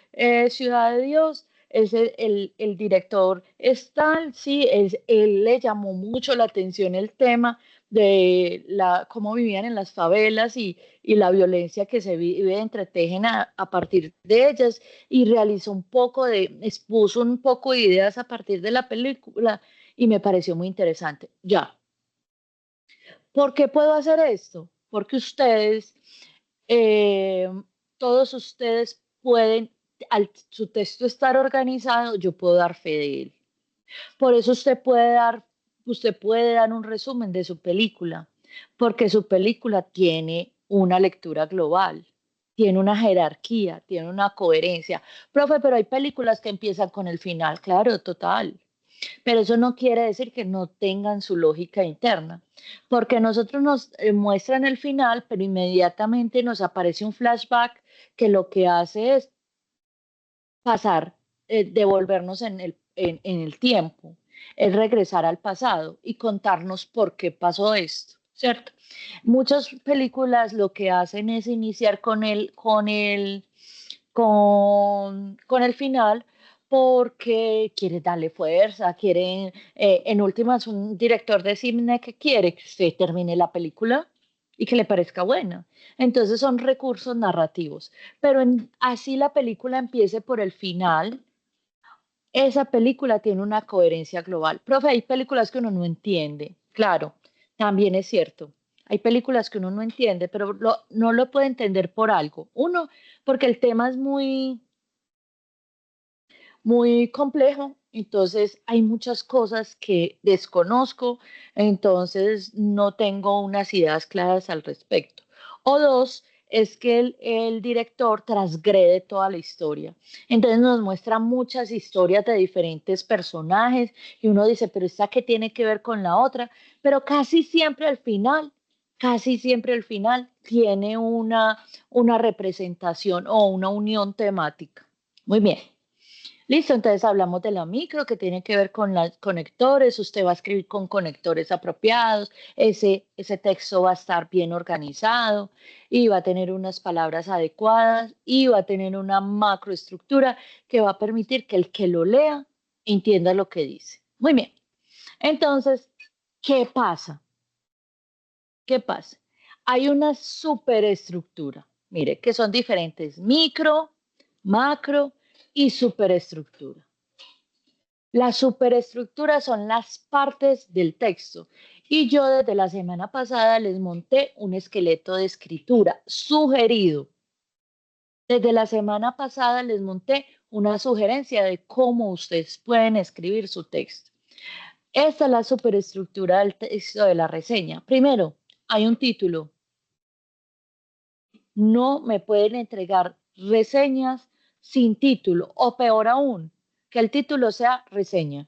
Ciudad de Dios, el director es tal, sí, él le llamó mucho la atención el tema de cómo vivían en las favelas y la violencia que se vive, entretejen a partir de ellas y realizó expuso un poco de ideas a partir de la película y me pareció muy interesante. Ya. ¿Por qué puedo hacer esto? Porque eh, todos ustedes pueden, al su texto estar organizado, yo puedo dar fe de él. Por eso usted puede dar un resumen de su película, porque su película tiene una lectura global, tiene una jerarquía, tiene una coherencia. Profe, pero hay películas que empiezan con el final, claro, total. Pero eso no quiere decir que no tengan su lógica interna, porque nosotros nos muestran el final, pero inmediatamente nos aparece un flashback que lo que hace es pasar, devolvernos en el tiempo, es regresar al pasado y contarnos por qué pasó esto, ¿cierto? Muchas películas lo que hacen es iniciar con el final porque quiere darle fuerza, quieren, en últimas, un director de cine que quiere que usted termine la película, y que le parezca buena. Entonces son recursos narrativos. Pero así la película empiece por el final, esa película tiene una coherencia global. Profe, hay películas que uno no entiende, claro, también es cierto. Hay películas que uno no entiende, pero no lo puede entender por algo. Uno, porque el tema es muy complejo, entonces hay muchas cosas que desconozco, entonces no tengo unas ideas claras al respecto. O dos, es que el director transgrede toda la historia. Entonces nos muestra muchas historias de diferentes personajes y uno dice, pero esta qué tiene que ver con la otra, pero casi siempre al final tiene una representación o una unión temática. Muy bien. Listo, entonces hablamos de la micro que tiene que ver con los conectores. Usted va a escribir con conectores apropiados. Ese texto va a estar bien organizado y va a tener unas palabras adecuadas y va a tener una macroestructura que va a permitir que el que lo lea entienda lo que dice. Muy bien. Entonces, ¿qué pasa? ¿Qué pasa? Hay una superestructura. Mire, que son diferentes: micro, macro y superestructura. Las superestructuras son las partes del texto y yo desde la semana pasada les monté un esqueleto de escritura sugerido. Desde la semana pasada les monté una sugerencia de cómo ustedes pueden escribir su texto. Esta es la superestructura del texto de la reseña. Primero, hay un título. No me pueden entregar reseñas sin título, o peor aún, que el título sea reseña.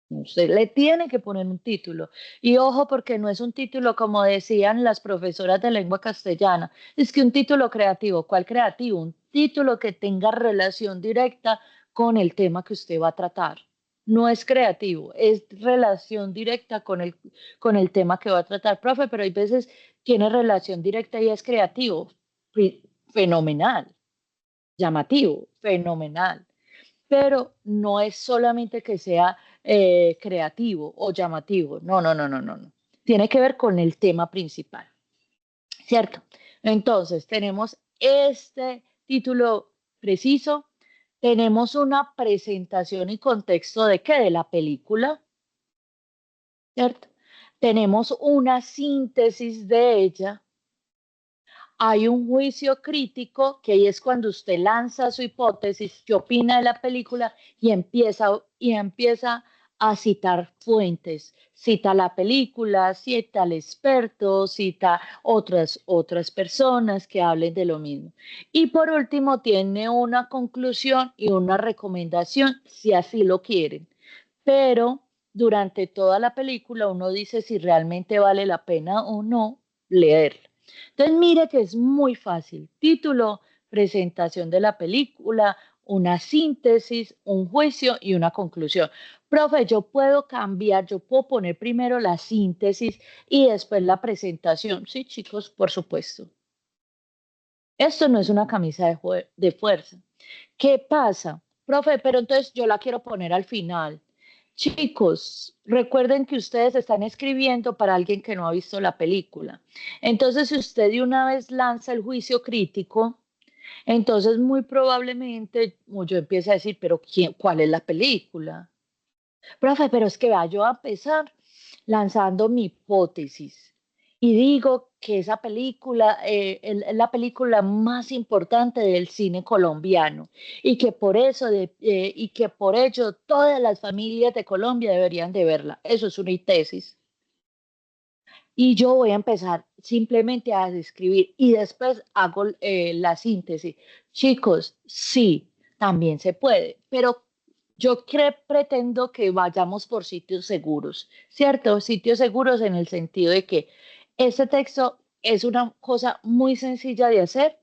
Usted le tiene que poner un título. Y ojo, porque no es un título como decían las profesoras de lengua castellana. Es que un título creativo. ¿Cuál creativo? Un título que tenga relación directa con el tema que usted va a tratar. No es creativo, es relación directa con el tema que va a tratar. Profe, pero hay veces tiene relación directa y es creativo. Fenomenal. Llamativo. Fenomenal. Pero no es solamente que sea creativo o llamativo. No, no, no, no, no, no. Tiene que ver con el tema principal, ¿cierto? Entonces, tenemos este título preciso, tenemos una presentación y contexto de qué, de la película, ¿cierto? Tenemos una síntesis de ella. Hay un juicio crítico, que ahí es cuando usted lanza su hipótesis, qué opina de la película y empieza a citar fuentes. Cita la película, cita al experto, cita otras personas que hablen de lo mismo. Y por último, tiene una conclusión y una recomendación, si así lo quieren. Pero durante toda la película uno dice si realmente vale la pena o no leerla. Entonces, mire que es muy fácil. Título, presentación de la película, una síntesis, un juicio y una conclusión. Profe, yo puedo cambiar, yo puedo poner primero la síntesis y después la presentación. Sí, chicos, por supuesto. Esto no es una camisa de fuerza. ¿Qué pasa? Profe, pero entonces yo la quiero poner al final. Chicos, recuerden que ustedes están escribiendo para alguien que no ha visto la película. Entonces, si usted de una vez lanza el juicio crítico, entonces muy probablemente yo empiece a decir, pero ¿cuál es la película? Profe, pero es que va, yo a empezar lanzando mi hipótesis y digo que esa película es la película más importante del cine colombiano y que por ello todas las familias de Colombia deberían de verla. Eso es una tesis. Y yo voy a empezar simplemente a describir y después hago la síntesis. Chicos, sí, también se puede, pero yo pretendo que vayamos por sitios seguros, ¿cierto? Sitios seguros en el sentido de que este texto es una cosa muy sencilla de hacer,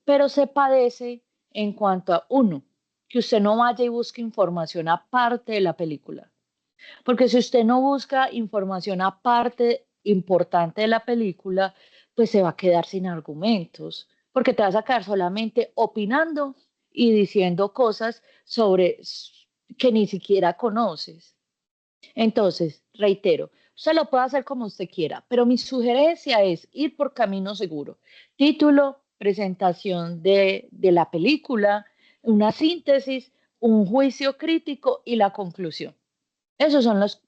pero se padece en cuanto a uno, que usted no vaya y busque información aparte de la película. Porque si usted no busca información aparte importante de la película, pues se va a quedar sin argumentos, porque te vas a quedar solamente opinando y diciendo cosas sobre que ni siquiera conoces. Entonces, reitero, Usted lo puede hacer como usted quiera, pero mi sugerencia es ir por camino seguro. Título, presentación de la película, una síntesis, un juicio crítico y la conclusión. Esos son los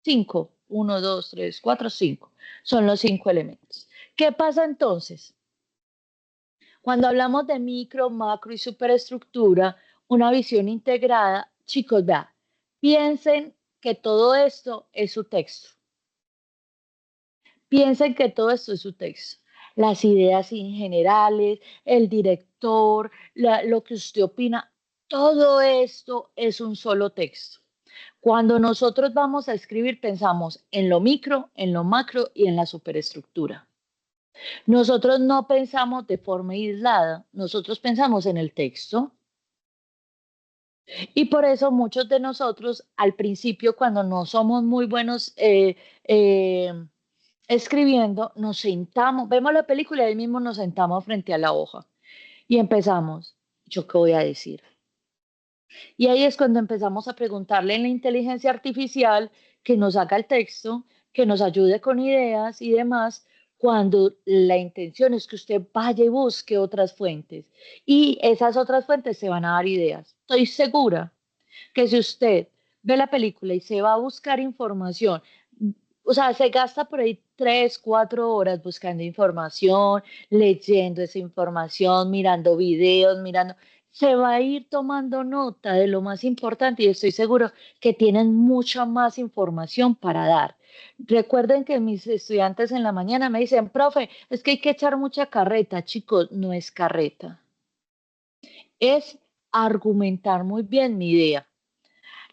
5, 1, 2, 3, 4, 5. Son los 5 elementos. ¿Qué pasa entonces? Cuando hablamos de micro, macro y superestructura, una visión integrada, chicos, vean, piensen que todo esto es su texto. Piensen que todo esto es su texto. Las ideas en generales, el director, lo que usted opina, todo esto es un solo texto. Cuando nosotros vamos a escribir, pensamos en lo micro, en lo macro y en la superestructura. Nosotros no pensamos de forma aislada, nosotros pensamos en el texto. Y por eso muchos de nosotros al principio, cuando no somos muy buenos escribiendo, nos sentamos, vemos la película y ahí mismo nos sentamos frente a la hoja y empezamos, ¿yo qué voy a decir? Y ahí es cuando empezamos a preguntarle a la inteligencia artificial que nos haga el texto, que nos ayude con ideas y demás, cuando la intención es que usted vaya y busque otras fuentes. Y esas otras fuentes se van a dar ideas. Estoy segura que si usted ve la película y se va a buscar información, o sea, se gasta por ahí 3, 4 horas buscando información, leyendo esa información, mirando videos, se va a ir tomando nota de lo más importante y estoy seguro que tienen mucha más información para dar. Recuerden que mis estudiantes en la mañana me dicen, profe, es que hay que echar mucha carreta. Chicos, no es carreta, es argumentar muy bien mi idea.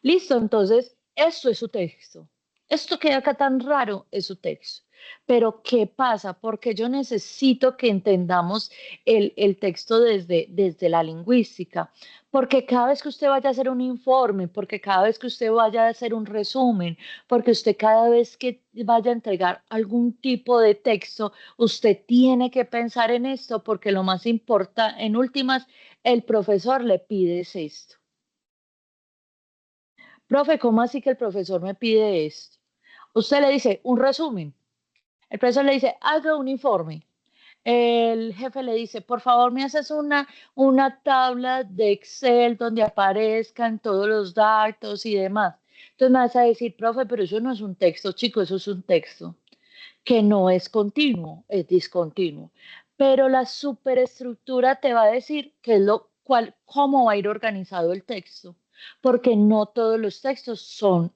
Listo, entonces, esto es su texto. Esto que acá tan raro es su texto. Pero, ¿qué pasa? Porque yo necesito que entendamos el texto desde la lingüística. Porque cada vez que usted vaya a hacer un informe, porque cada vez que usted vaya a hacer un resumen, porque usted cada vez que vaya a entregar algún tipo de texto, usted tiene que pensar en esto, porque lo más importante, en últimas, el profesor le pide es esto. Profe, ¿cómo así que el profesor me pide esto? Usted le dice un resumen. El profesor le dice, haga un informe. El jefe le dice, por favor, me haces una tabla de Excel donde aparezcan todos los datos y demás. Entonces me vas a decir, profe, pero eso no es un texto, chico, eso es un texto que no es continuo, es discontinuo. Pero la superestructura te va a decir cómo va a ir organizado el texto, porque no todos los textos son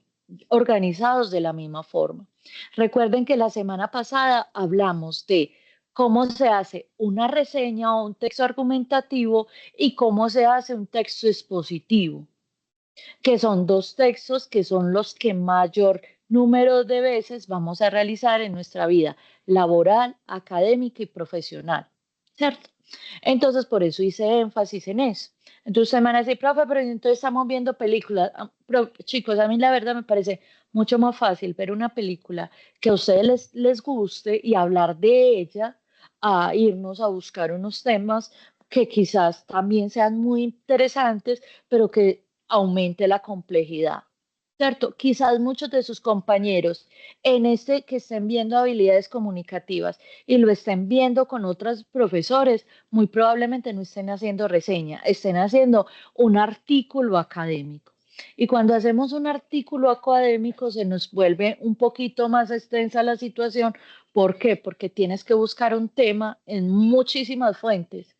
organizados de la misma forma. Recuerden que la semana pasada hablamos de cómo se hace una reseña o un texto argumentativo y cómo se hace un texto expositivo, que son dos textos que son los que mayor número de veces vamos a realizar en nuestra vida laboral, académica y profesional, ¿cierto? Entonces, por eso hice énfasis en eso. Entonces, usted me van a decir, profe, pero entonces estamos viendo películas. Chicos, a mí la verdad me parece mucho más fácil ver una película que a ustedes les guste y hablar de ella, a irnos a buscar unos temas que quizás también sean muy interesantes, pero que aumente la complejidad, ¿cierto? Quizás muchos de sus compañeros en este que estén viendo habilidades comunicativas y lo estén viendo con otros profesores, muy probablemente no estén haciendo reseña, estén haciendo un artículo académico. Y cuando hacemos un artículo académico se nos vuelve un poquito más extensa la situación. ¿Por qué? Porque tienes que buscar un tema en muchísimas fuentes,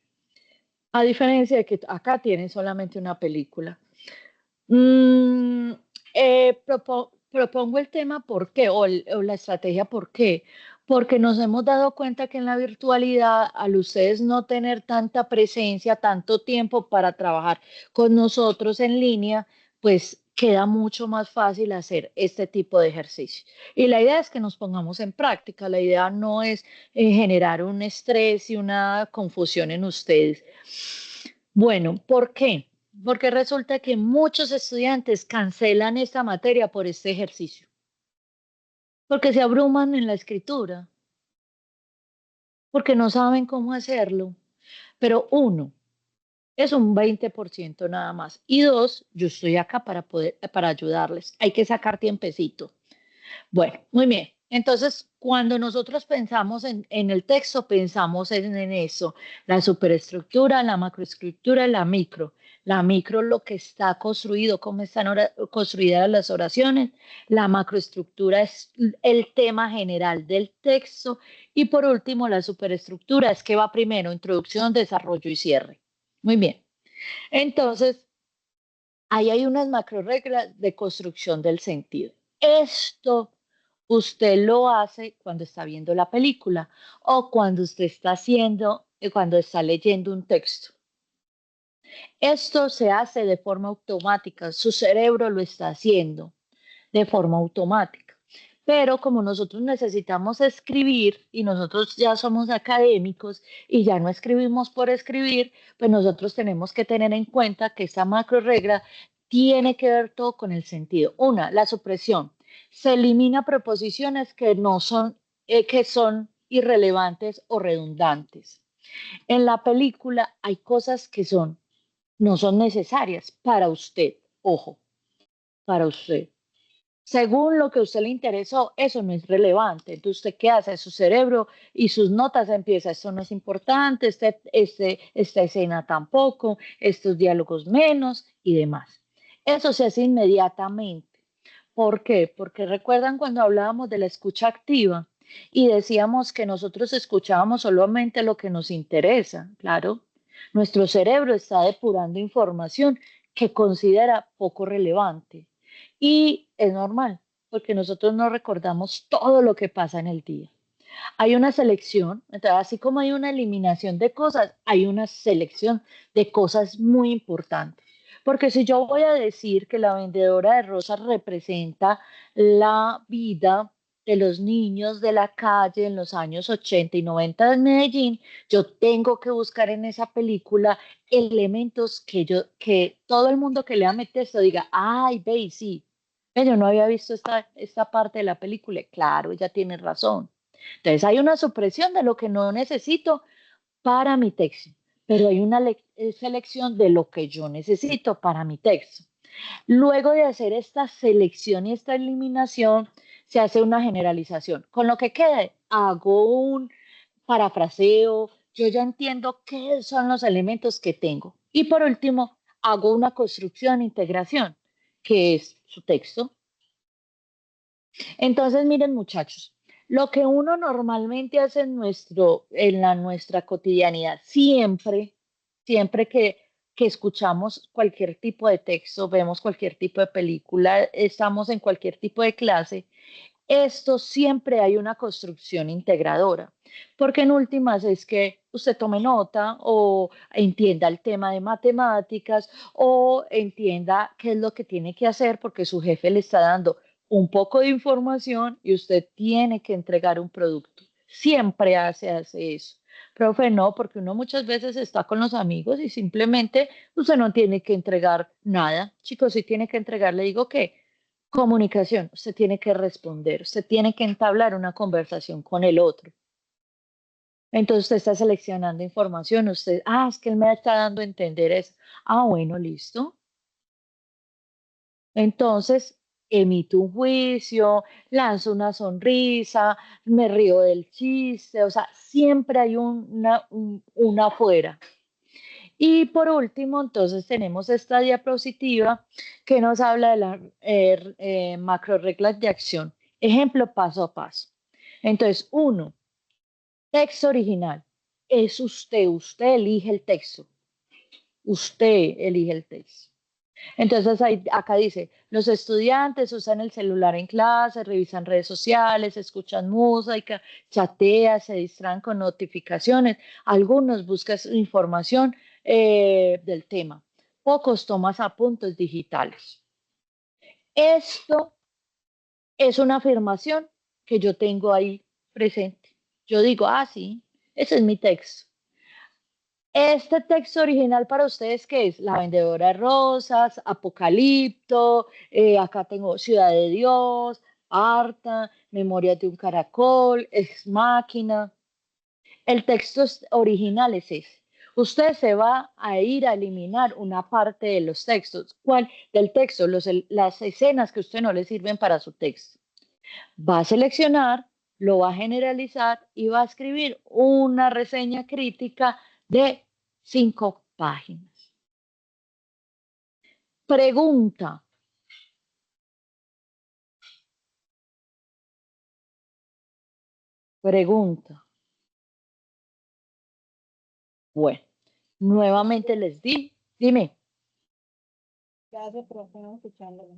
a diferencia de que acá tienes solamente una película. Mm, propongo el tema ¿por qué? O la estrategia ¿por qué? Porque nos hemos dado cuenta que en la virtualidad, al ustedes no tener tanta presencia, tanto tiempo para trabajar con nosotros en línea, pues queda mucho más fácil hacer este tipo de ejercicio. Y la idea es que nos pongamos en práctica. La idea no es generar un estrés y una confusión en ustedes. Bueno, ¿por qué? Porque resulta que muchos estudiantes cancelan esta materia por este ejercicio, porque se abruman en la escritura, porque no saben cómo hacerlo. Pero uno, es un 20% nada más. Y dos, yo estoy acá para ayudarles. Hay que sacar tiempecito. Bueno, muy bien. Entonces, cuando nosotros pensamos en el texto, pensamos en eso, la superestructura, la macroestructura y la micro. La micro, lo que está construido, cómo están construidas las oraciones. La macroestructura es el tema general del texto. Y por último, la superestructura es que va primero, introducción, desarrollo y cierre. Muy bien. Entonces, ahí hay unas macro reglas de construcción del sentido. Esto usted lo hace cuando está viendo la película o cuando usted está haciendo, cuando está leyendo un texto. Esto se hace de forma automática, su cerebro lo está haciendo de forma automática. Pero como nosotros necesitamos escribir y nosotros ya somos académicos y ya no escribimos por escribir, pues nosotros tenemos que tener en cuenta que esta macro regla tiene que ver todo con el sentido. Una, la supresión. Se elimina preposiciones que son irrelevantes o redundantes. En la película hay cosas que no son necesarias para usted. Ojo, para usted. Según lo que a usted le interesó, eso no es relevante. Entonces, ¿usted qué hace? Su cerebro y sus notas empieza, esto no es importante, esta escena tampoco, estos diálogos menos y demás. Eso se hace inmediatamente. ¿Por qué? Porque recuerdan cuando hablábamos de la escucha activa y decíamos que nosotros escuchábamos solamente lo que nos interesa, claro. Nuestro cerebro está depurando información que considera poco relevante. Y es normal, porque nosotros no recordamos todo lo que pasa en el día. Hay una selección, entonces así como hay una eliminación de cosas, hay una selección de cosas muy importantes. Porque si yo voy a decir que la vendedora de rosas representa la vida de los niños de la calle en los años 80 y 90 de Medellín, yo tengo que buscar en esa película elementos que todo el mundo que lea mi texto diga, ay, ve, y sí, yo no había visto esta parte de la película. Claro, ella tiene razón. Entonces hay una supresión de lo que no necesito para mi texto, pero hay una selección de lo que yo necesito para mi texto. Luego de hacer esta selección y esta eliminación, se hace una generalización. Con lo que quede, hago un parafraseo, yo ya entiendo qué son los elementos que tengo. Y por último, hago una construcción, integración, que es su texto. Entonces, miren muchachos, lo que uno normalmente hace nuestra cotidianidad, siempre que escuchamos cualquier tipo de texto, vemos cualquier tipo de película, estamos en cualquier tipo de clase, esto siempre hay una construcción integradora, porque en últimas es que usted tome nota o entienda el tema de matemáticas o entienda qué es lo que tiene que hacer porque su jefe le está dando un poco de información y usted tiene que entregar un producto. Siempre hace eso. Profe, no, porque uno muchas veces está con los amigos y simplemente usted no tiene que entregar nada. Chicos, si tiene que entregar, le digo que comunicación, usted tiene que responder, usted tiene que entablar una conversación con el otro. Entonces usted está seleccionando información, es que él me está dando a entender eso. Bueno, listo. Entonces emito un juicio, lanzo una sonrisa, me río del chiste, o sea, siempre hay una afuera. Y por último, entonces tenemos esta diapositiva que nos habla de las macro reglas de acción. Ejemplo paso a paso. Entonces, uno, texto original. Es usted elige el texto. Usted elige el texto. Entonces acá dice, los estudiantes usan el celular en clase, revisan redes sociales, escuchan música, chatean, se distraen con notificaciones, algunos buscan información del tema, pocos toman apuntes digitales. Esto es una afirmación que yo tengo ahí presente. Yo digo, sí, ese es mi texto. Este texto original para ustedes, ¿qué es? La vendedora de rosas, Apocalipto, acá tengo Ciudad de Dios, Arta, Memorias de un caracol, Ex Máquina. El texto original es ese. Usted se va a ir a eliminar una parte de los textos. ¿Cuál? Del texto, las escenas que a usted no le sirven para su texto. Va a seleccionar, lo va a generalizar y va a escribir una reseña crítica de 5 páginas. Pregunta. Pregunta. Bueno, nuevamente les di. Dime. Gracias, profe, no escuchándolo.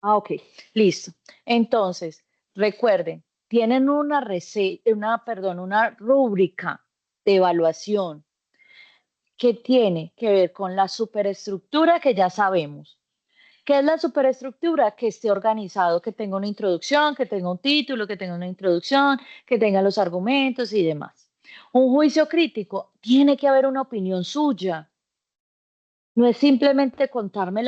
Ok, listo. Entonces, recuerden, tienen una rúbrica de evaluación que tiene que ver con la superestructura que ya sabemos. ¿Qué es la superestructura? Que esté organizado, que tenga una introducción, que tenga un título, que tenga una introducción, que tenga los argumentos y demás. Un juicio crítico, tiene que haber una opinión suya. No es simplemente contarme